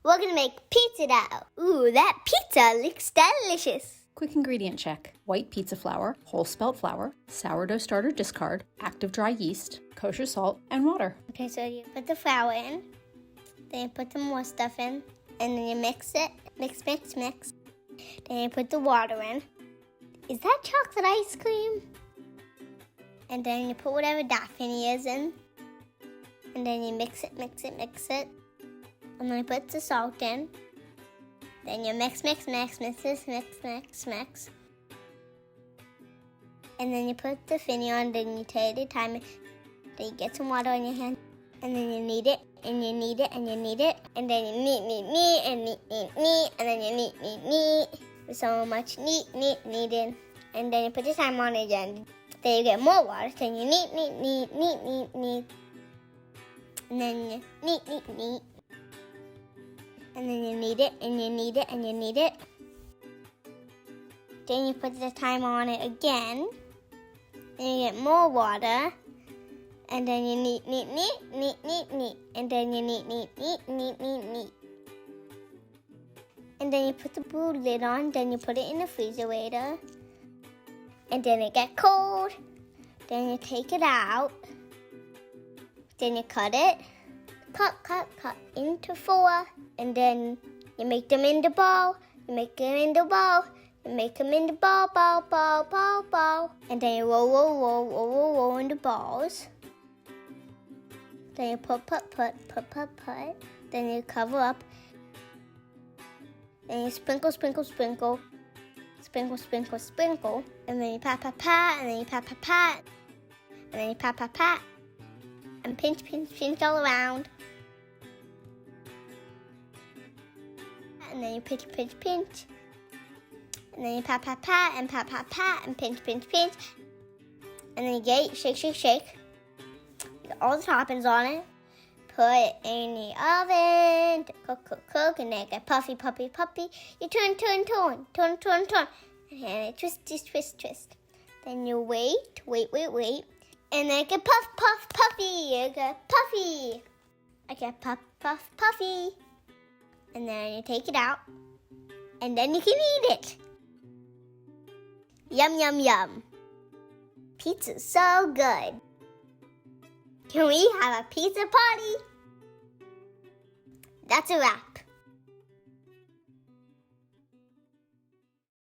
we're gonna make pizza dough. Ooh, that pizza looks delicious. Quick ingredient check. White pizza flour, Half-Spelt flour, sourdough starter discard, active dry yeast, kosher salt, and water. Okay, so you put the flour in, then you put some more stuff in, and then you mix it. Mix. Then you put the water in. Is that chocolate ice cream? And then you put whatever Daphne is in. And then you mix it. And then you put the salt in. Then you mix. And then you put the thingy on, then you take the time. Then you get some water on your hand. And then you knead it, and you knead it. And then you knead, and then you knead. With so much kneading. And then you put the time on it again. Then you get more water, then you knead. And then you knead. And then you knead it, and you knead it. Then you put the time on it again. Then you get more water. And then you knead. And then you knead. And then you put the blue lid on. Then you put it in the refrigerator. And then it gets cold. Then you take it out. Then you cut it. Cut into 4. And then you make them in the bowl. You make them in the bowl. Ball. And then you roll in the balls. Then you put. Then you cover up. Then you sprinkle. And then you pat. And then you pat. And then you pat. And pinch all around. And then you pinch. And then you pat. And pinch. And then you get it, shake. Get all the toppings on it. Put it in the oven to cook, and then it get puffy. You turn. And then it twist. Then you wait. And then it get puffy. You get puffy. I get puffy. And then you take it out. And then you can eat it. Yum. Pizza's so good. Can we have a pizza party? That's a wrap.